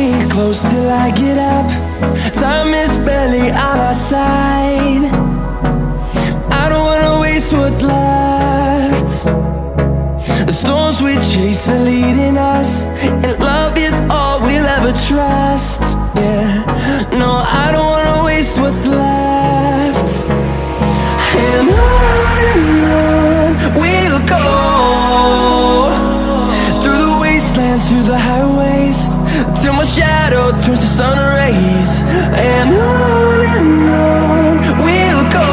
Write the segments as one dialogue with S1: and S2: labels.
S1: me close till I get up. Time is barely on our side. I don't wanna waste what's left. The storms we chase are leading us, and love is all we'll ever trust. Yeah, no, I don't wanna waste what's left. And on we'll go, through the wastelands, through the highways, till my shadow turns to sun rays. And on we'll go,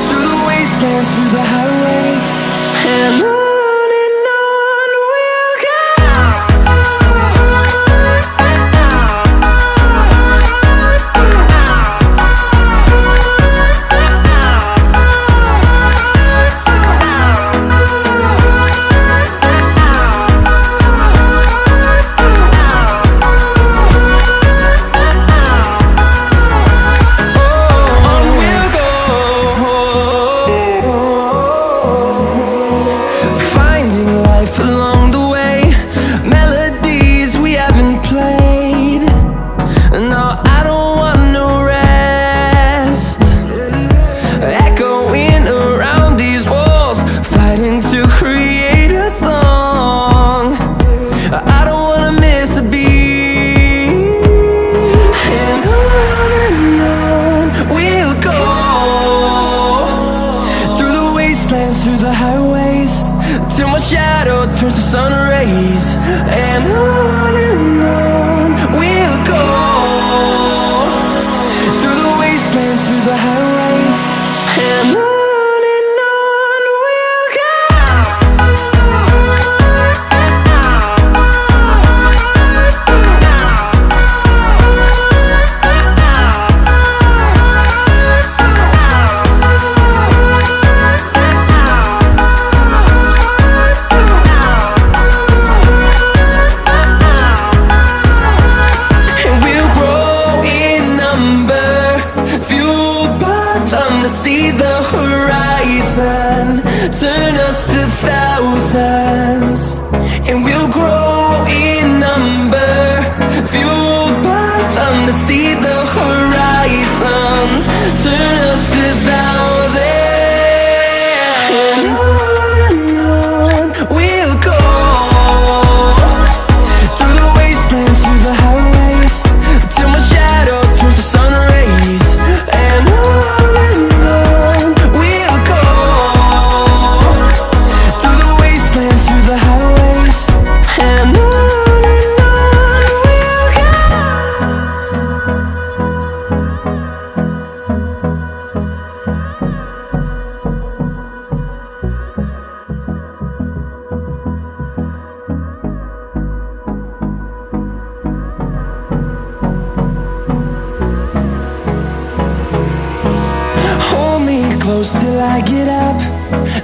S1: through the wastelands, through the highways, and on we'll go. Through the highways, till my shadow turns to sun rays. And on we'll go, through the wastelands, through the highways, and on we'll go. See the horizon, turn us to thousands, and we'll grow in number, fueled by them. To see the horizon, turn us to thousands, and on we'll go, through the wastelands, through the highways, till my shadow turns to sun rays. And close till I get up.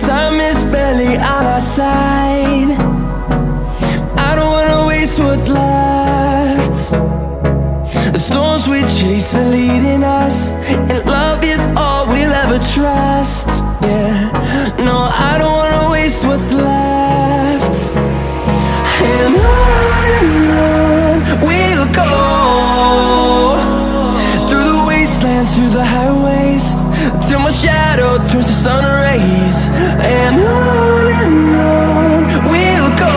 S1: Time is barely on our side. I don't wanna waste what's left. The storms we chase are leading us, and love is all we'll ever trust. Yeah, no, I don't wanna waste what's left. And on we'll go, through the wastelands, through the highways, till my shadow turns to sun rays. And on we'll go,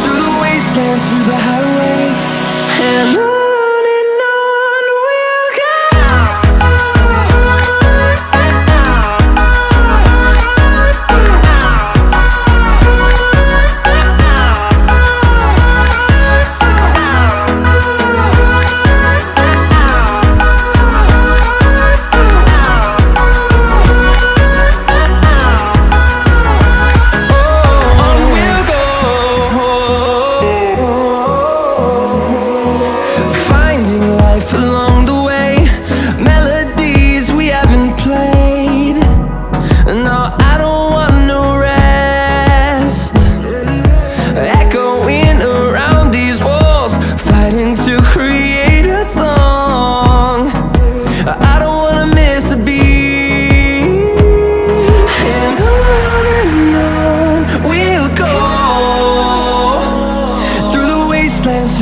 S1: through the wastelands, through the highways, and on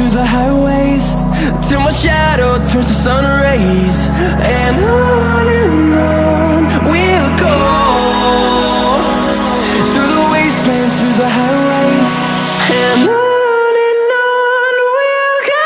S1: through the highways, till my shadow turns to sun rays. And on we'll go, through the wastelands, through the highways. And on we'll go.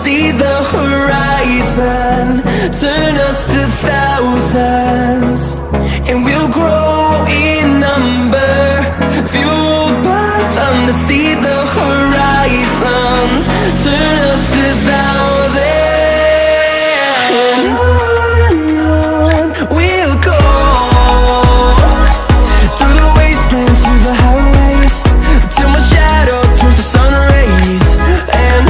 S1: See the horizon, turn us to thousands, and we'll grow in number, fueled by them to see the horizon, turn us to thousands. And on we'll go, through the wastelands, through the highways, till my shadow turns to sun rays. And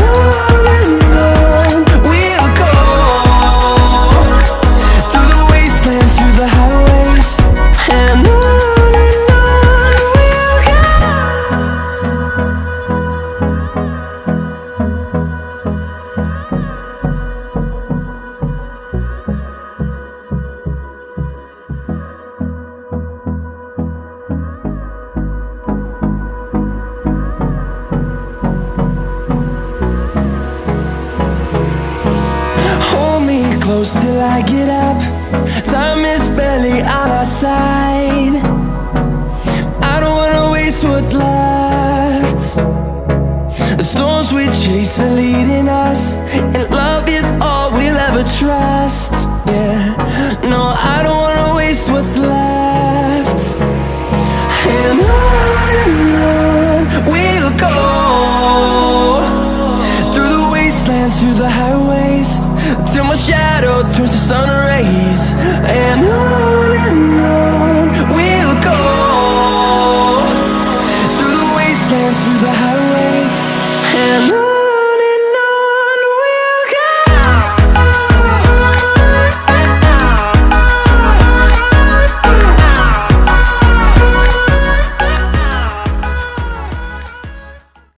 S1: close till I get up. Time is barely on our side. I don't wanna waste what's left. The storms we chase are leading us, and love is all we'll ever trust. Yeah, no, I don't wanna waste what's left. And on we'll go, through the wastelands, through the highways, till my shadow turns to sun rays. And on